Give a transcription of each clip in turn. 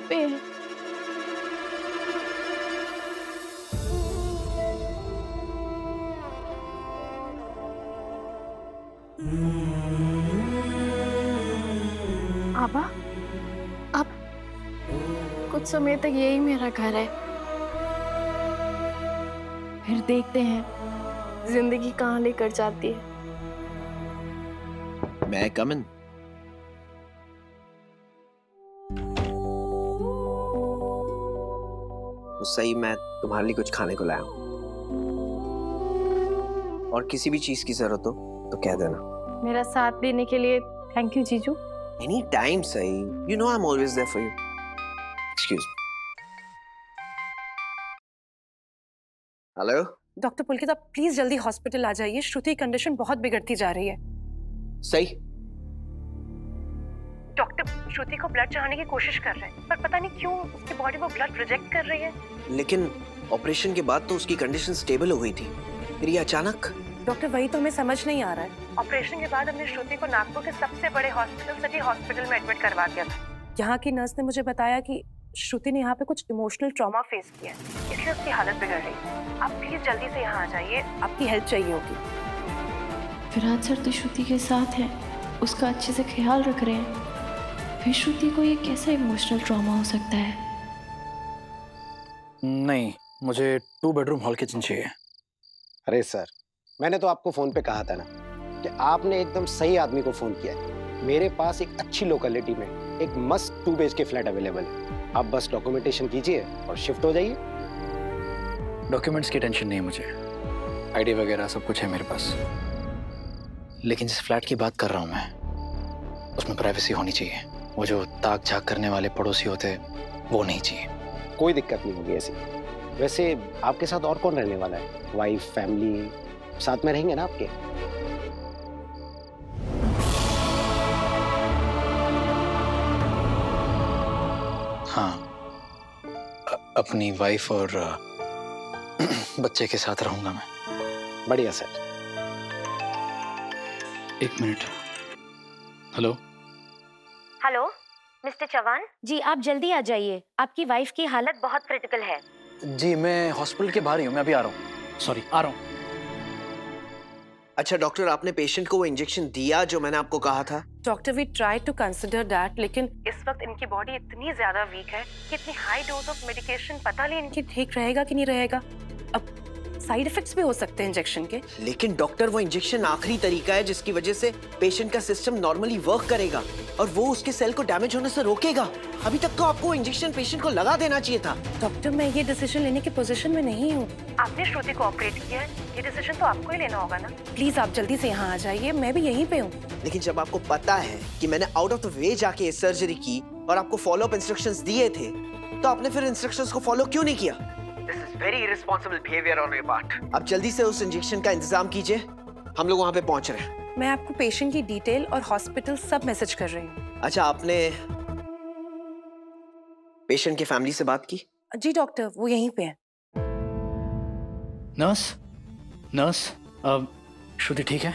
पे है। आबा, अब कुछ समय तक यही मेरा घर है, फिर देखते हैं जिंदगी कहाँ लेकर जाती है। मैं कम इन? तो सही, मैं तुम्हारे लिए कुछ खाने को लाया हूँ, और किसी भी चीज की जरूरत हो तो कह देना। मेरा साथ देने के लिए थैंक यू जीजू। एनी टाइम सही, you know I am always there for you. Excuse me. Hello doctor Pulkit, आप प्लीज जल्दी हॉस्पिटल आ जाइए। श्रुति की कंडीशन बहुत बिगड़ती जा रही है। सही। डॉक्टर श्रुति को ब्लड चढ़ाने की कोशिश कर रहे हैं, पर पता नहीं क्यों उसकी बॉडी वो ब्लड रिजेक्ट कर रही है। लेकिन ऑपरेशन के बाद तो उसकी कंडीशन स्टेबल हो गई थी, फिर ये अचानक। डॉक्टर वही तो हमें समझ नहीं आ रहा है। ऑपरेशन के बाद हमने श्रुति को नागपुर के सबसे बड़े हॉस्पिटल सिटी हॉस्पिटल में एडमिट करवा दिया था। यहाँ की नर्स ने मुझे बताया कि श्रुति ने यहाँ पे कुछ इमोशनल ट्रॉमा फेस किया है, इसलिए उसकी हालत बिगड़ रही है। आप प्लीज जल्दी से यहाँ आ जाइए, आपकी हेल्प चाहिए होगी। विराट सर तो श्रुति के साथ है, उसका अच्छे से ख्याल रख रहे हैं, फिर श्रुति को ये कैसा इमोशनल ट्रॉमा हो सकता है? नहीं, मुझे 2 बेडरूम हॉल किचन चाहिए। अरे सर, मैंने तो आपको फोन पे कहा था ना कि आपने एकदम सही आदमी को फोन किया है। मेरे पास एक अच्छी लोकेलिटी में एक मस्त 2 BHK फ्लैट अवेलेबल है। आप बस डॉक्यूमेंटेशन कीजिए और शिफ्ट हो जाइए। डॉक्यूमेंट्स की टेंशन नहीं है मुझे, आईडी वगैरह सब कुछ है मेरे पास। लेकिन जिस फ्लैट की बात कर रहा हूँ मैं, उसमें प्राइवेसी होनी चाहिए। वो जो ताक झाक करने वाले पड़ोसी होते हैं वो नहीं चाहिए। कोई दिक्कत नहीं होगी ऐसी। वैसे आपके साथ और कौन रहने वाला है? वाइफ, फैमिली साथ में रहेंगे ना आपके? हाँ, अपनी वाइफ और बच्चे के साथ रहूंगा मैं। बढ़िया sir. 1 minute. Hello hello mister Chauhan ji, आप जल्दी आ जाइए, आपकी वाइफ की हालत बहुत क्रिटिकल है। जी, मैं हॉस्पिटल के बाहर ही हूँ, मैं अभी आ रहा हूँ। सॉरी, आ रहा हूँ। अच्छा डॉक्टर, आपने पेशेंट को वो इंजेक्शन दिया जो मैंने आपको कहा था? Doctor we try to consider that, लेकिन इस वक्त इनकी बॉडी इतनी ज्यादा वीक है कि इतनी हाई डोज ऑफ मेडिकेशन पता नहीं इनकी ठीक रहेगा कि नहीं रहेगा। अब साइड इफेक्ट्स भी हो सकते हैं इंजेक्शन के। लेकिन डॉक्टर, वो इंजेक्शन आखिरी तरीका है जिसकी वजह से पेशेंट का सिस्टम नॉर्मली वर्क करेगा और वो उसके सेल को डैमेज होने से रोकेगा। अभी तक तो आपको इंजेक्शन पेशेंट को लगा देना चाहिए था। डॉक्टर, मैं ये डिसीजन लेने की पोजीशन में नहीं हूँ। आपने श्रुति को ऑपरेट किया है, ये डिसीजन तो आपको ही लेना होगा ना। प्लीज आप जल्दी से यहाँ आ जाइए, मैं भी यहीं पे हूँ। लेकिन जब आपको पता है कि मैंने आउट ऑफ द वे जाके ये सर्जरी की और आपको फॉलो अप इंस्ट्रक्शंस दिए थे, तो आपने फिर इंस्ट्रक्शंस को फॉलो क्यों नहीं किया? This is very irresponsible behaviour on your part. अब जल्दी से उस इंजेक्शन का इंतजाम कीजिए, हम लोग वहाँ पे पहुँच रहे हैं। मैं आपको पेशेंट की डिटेल और हॉस्पिटल सब मैसेज कर रही हूँ। अच्छा, आपने पेशेंट की फैमिली से बात की? जी डॉक्टर, वो यहीं पे है। नर्स, श्रुति ठीक है?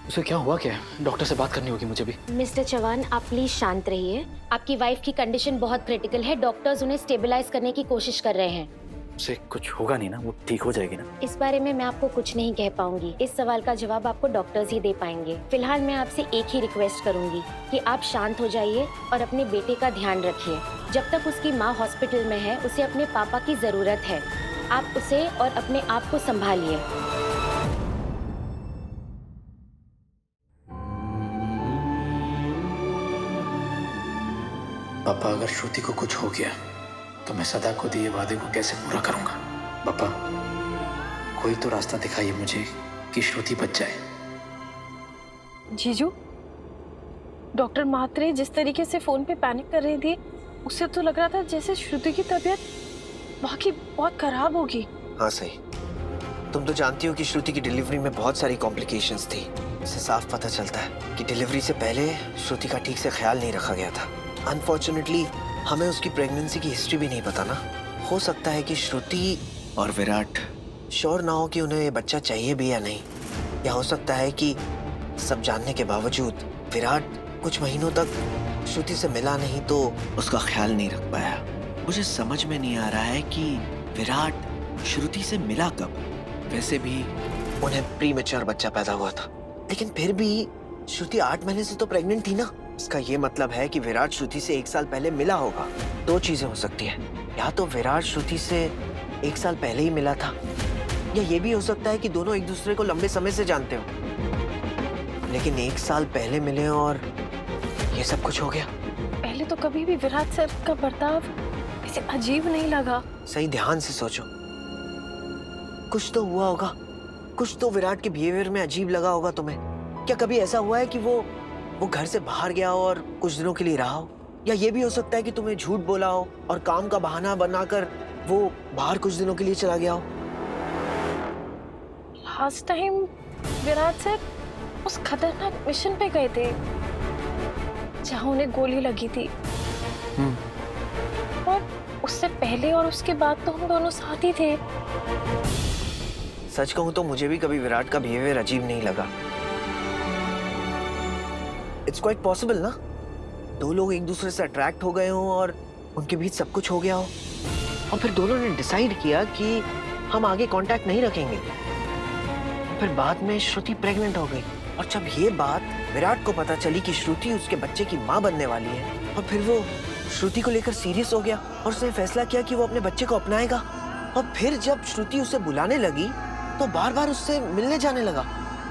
उसे क्या हुआ क्या? डॉक्टर से बात करनी होगी मुझे भी। मिस्टर चौहान, आप प्लीज शांत रहिए। आपकी वाइफ की कंडीशन बहुत क्रिटिकल है, डॉक्टर्स उन्हें स्टेबलाइज करने की कोशिश कर रहे हैं। उसे कुछ होगा नहीं ना? वो ठीक हो जाएगी ना? इस बारे में मैं आपको कुछ नहीं कह पाऊंगी, इस सवाल का जवाब आपको डॉक्टर्स ही दे पाएंगे। फिलहाल मैं आपसे एक ही रिक्वेस्ट करूंगी कि आप शांत हो जाइए और अपने बेटे का ध्यान रखिए। जब तक उसकी माँ हॉस्पिटल में है, उसे अपने पापा की जरूरत है। आप उसे और अपने आप को संभालिए। पापा, अगर श्रुति को कुछ हो गया तो मैं सदा को दिए वादे को कैसे पूरा करूंगा? पापा, कोई तो रास्ता दिखाइए मुझे कि श्रुति बच जाए। जीजू, डॉक्टर मात्रे जिस तरीके से फोन पे पैनिक कर रही थी, उससे तो लग रहा था जैसे श्रुति की तबीयत बाकी बहुत खराब होगी। हाँ सही, तुम तो जानती हो कि श्रुति की डिलीवरी में बहुत सारी कॉम्प्लिकेशंस थी। इससे साफ पता चलता है कि डिलीवरी से पहले श्रुति का ठीक से ख्याल नहीं रखा गया था। अनफॉर्चुनेटली हमें उसकी प्रेगनेंसी की हिस्ट्री भी नहीं पता ना। हो सकता है कि श्रुति और विराट श्योर ना हो कि उन्हें ये बच्चा चाहिए भी या नहीं, या हो सकता है कि सब जानने के बावजूद विराट कुछ महीनों तक श्रुति से मिला नहीं तो उसका ख्याल नहीं रख पाया। मुझे समझ में नहीं आ रहा है कि विराट श्रुति से मिला कब। वैसे भी उन्हें प्रीमेच्योर बच्चा पैदा हुआ था, लेकिन फिर भी श्रुति 8 महीने से तो प्रेग्नेंट थी ना। इसका ये मतलब है कि विराट श्रुति से 1 साल पहले मिला होगा। 2 चीजें हो सकती है, या तो विराट श्रुति से 1 साल पहले ही मिला था, या ये भी हो सकता है कि दोनों एक दूसरे को लंबे समय से जानते हो, लेकिन 1 साल पहले मिले और ये सब कुछ हो गया। पहले तो कभी भी विराट सर का बर्ताव ऐसे अजीब नहीं लगा। सही ध्यान से सोचो, कुछ तो हुआ होगा, कुछ तो विराट के बिहेवियर में अजीब लगा होगा तुम्हें। क्या कभी ऐसा हुआ है कि वो घर से बाहर गया हो और कुछ दिनों के लिए रहा हो? या ये भी हो सकता है कि तुम्हें झूठ बोला हो और काम का बहाना बनाकर वो बाहर कुछ दिनों के लिए चला गया हो। लास्ट टाइम विराट सर उस खतरनाक मिशन पे गए थे जहां उन्हें गोली लगी थी, और उससे पहले और उसके बाद तो हम दोनों साथ ही थे। सच कहूं तो मुझे भी कभी विराट का बिहेवियर अजीब नहीं लगा। इट्स क्वाइट पॉसिबल ना, 2 लोग एक दूसरे से अट्रैक्ट हो गए हों और उनके बीच सब कुछ हो गया हो, और फिर दोनों ने डिसाइड किया कि हम आगे कांटेक्ट नहीं रखेंगे। फिर बाद में श्रुति प्रेग्नेंट हो गई, और जब ये बात विराट को पता चली कि श्रुति उसके बच्चे की माँ बनने वाली है, और फिर वो श्रुति को लेकर सीरियस हो गया और उसने फैसला किया कि वो अपने बच्चे को अपनाएगा। और फिर जब श्रुति उसे बुलाने लगी तो बार बार उससे मिलने जाने लगा,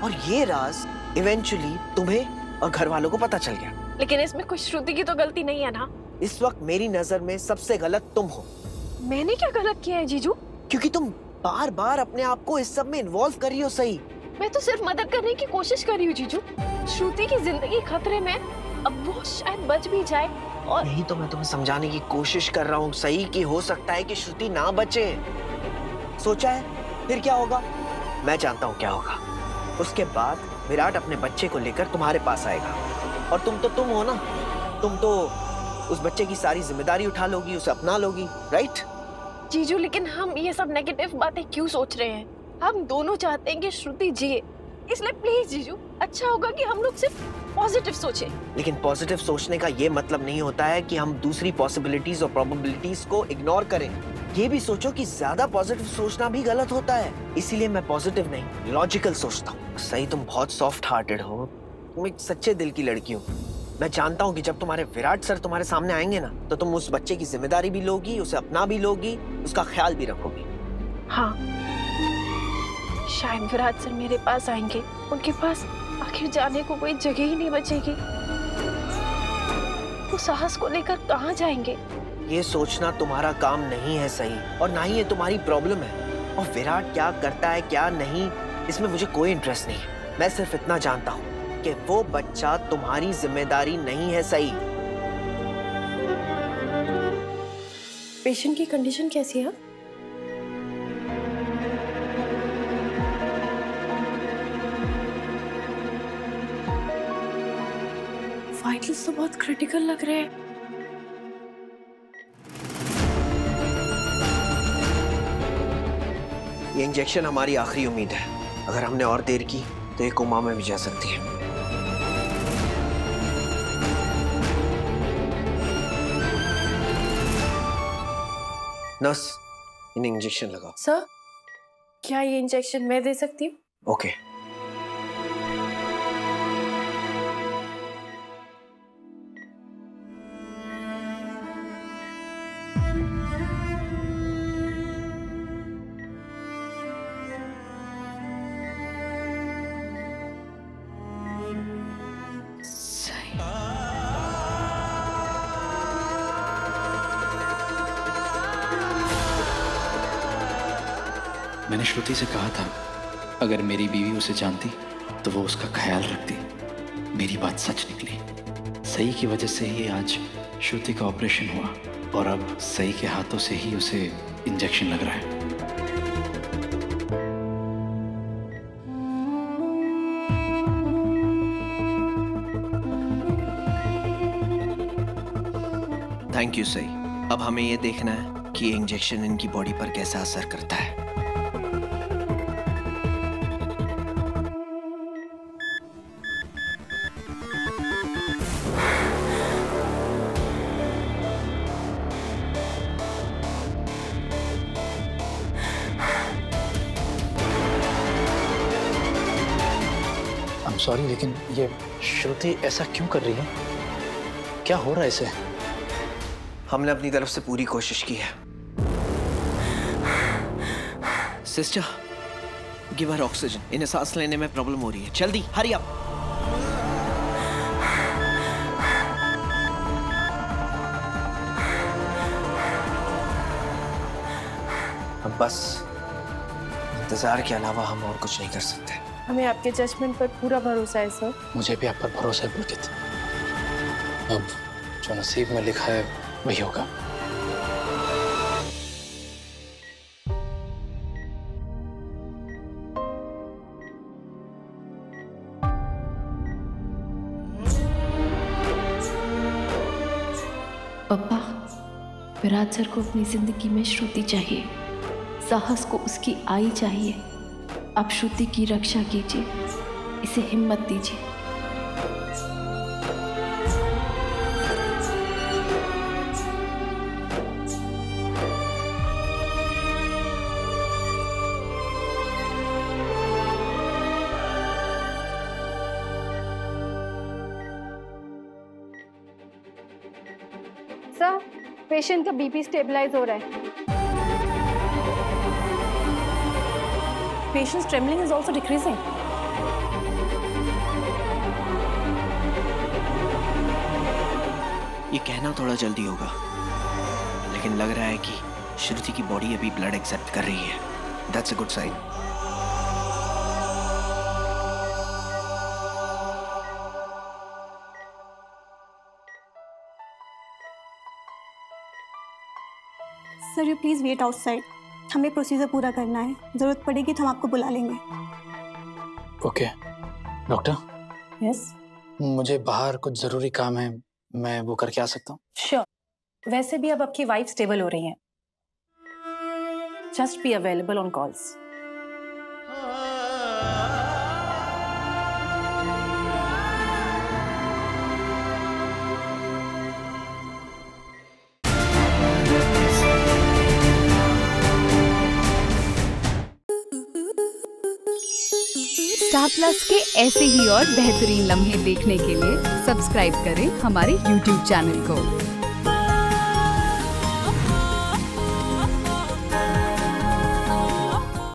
और ये राज इवेंचुअली तुम्हें और घर वालों को पता चल गया। लेकिन इसमें कोई श्रुति की तो गलती नहीं है ना? इस वक्त मेरी नजर में सबसे गलत तुम हो। मैंने क्या गलत किया है जीजू? क्योंकि तुम बार बार अपने आप को इस सब में इन्वॉल्व कर रही हो। सही, मैं तो सिर्फ मदद करने की कोशिश कर रही हूँ जीजू। श्रुति की जिंदगी खतरे में, अब वो शायद बच भी जाए। और यही तो मैं तुम्हें समझाने की कोशिश कर रहा हूँ सही, कि हो सकता है कि श्रुति ना बचे। सोचा है फिर क्या होगा? मैं जानता हूँ क्या होगा। उसके बाद विराट अपने बच्चे को लेकर तुम्हारे पास आएगा, और तुम हो ना, तुम तो उस बच्चे की सारी जिम्मेदारी उठा लोगी, उसे अपना लोगी, राइट? जीजू, लेकिन हम ये सब नेगेटिव बातें क्यों सोच रहे हैं? हम दोनों चाहते हैं कि श्रुति जिए, इसलिए प्लीज जीजू, अच्छा होगा कि हम लोग सिर्फ पॉजिटिव सोचें। लेकिन पॉजिटिव सोचने का ये मतलब नहीं होता है कि हम दूसरी पॉसिबिलिटीज और प्रोबेबिलिटीज को इग्नोर करें। ये भी सोचो कि ज्यादा पॉजिटिव सोचना भी गलत होता है, इसीलिए मैं पॉजिटिव नहीं लॉजिकल सोचता हूँ। सही, तुम बहुत सॉफ्ट हार्टेड हो, तुम एक सच्चे दिल की लड़की हो। मैं जानता हूँ कि जब तुम्हारे विराट सर तुम्हारे सामने आएंगे ना, तो तुम उस बच्चे की जिम्मेदारी भी लोगी, उसे अपना भी लोगी, उसका ख्याल भी रखोगी। हाँ, शायद विराट सर मेरे पास आएंगे, उनके पास आखिर जाने को कोई जगह ही नहीं बचेगी। वो साहस को लेकर कहाँ जाएंगे? ये सोचना तुम्हारा काम नहीं है सही, और ना ही ये तुम्हारी प्रॉब्लम है। और विराट क्या करता है क्या नहीं, इसमें मुझे कोई इंटरेस्ट नहीं है। मैं सिर्फ इतना जानता हूँ कि वो बच्चा तुम्हारी जिम्मेदारी नहीं है सही। पेशेंट की कंडीशन कैसी है? वाइटल्स तो बहुत क्रिटिकल लग रहे हैं। ये इंजेक्शन हमारी आखिरी उम्मीद है। अगर हमने और देर की तो ये कोमा में भी जा सकती है। नर्स, इन्हें इंजेक्शन लगाओ। सर, क्या ये इंजेक्शन मैं दे सकती हूँ? ओके। मैंने श्रुति से कहा था अगर मेरी बीवी उसे जानती तो वो उसका ख्याल रखती। मेरी बात सच निकली। सही की वजह से ही आज श्रुति का ऑपरेशन हुआ, और अब सही के हाथों से ही उसे इंजेक्शन लग रहा है। थैंक यू सही। अब हमें ये देखना है कि इंजेक्शन इनकी बॉडी पर कैसा असर करता है। सॉरी, लेकिन ये श्रुति ऐसा क्यों कर रही है? क्या हो रहा है इसे? हमने अपनी तरफ से पूरी कोशिश की है। Sister, give her oxygen. इन्हें सांस लेने में प्रॉब्लम हो रही है। जल्दी, हरी अप। अब बस इंतजार के अलावा हम और कुछ नहीं कर सकते। हमें आपके जजमेंट पर पूरा भरोसा है सर। मुझे भी आप पर भरोसा है पुलकित। अब जो नसीब में लिखा है वही होगा। पापा, विराट सर को अपनी जिंदगी में श्रुति चाहिए, साहस को उसकी आई चाहिए। आप श्रुति की रक्षा कीजिए, इसे हिम्मत दीजिए। सर, पेशेंट का बीपी स्टेबलाइज हो रहा है। Patient's trembling is also decreasing. ये कहना थोड़ा जल्दी होगा, लेकिन लग रहा है कि श्रुति की बॉडी अभी ब्लड एक्सेप्ट कर रही है। That's a good sign. Sir, you please wait outside. हमें प्रोसीजर पूरा करना है। जरूरत पड़ेगी तो हम आपको बुला लेंगे। Okay doctor. Yes. मुझे बाहर कुछ जरूरी काम है, मैं वो करके आ सकता हूँ? Sure. वैसे भी अब आपकी वाइफ स्टेबल हो रही हैं। Just be available on calls. Star plus के ऐसे ही और बेहतरीन लम्हे देखने के लिए सब्सक्राइब करें हमारे YouTube चैनल को।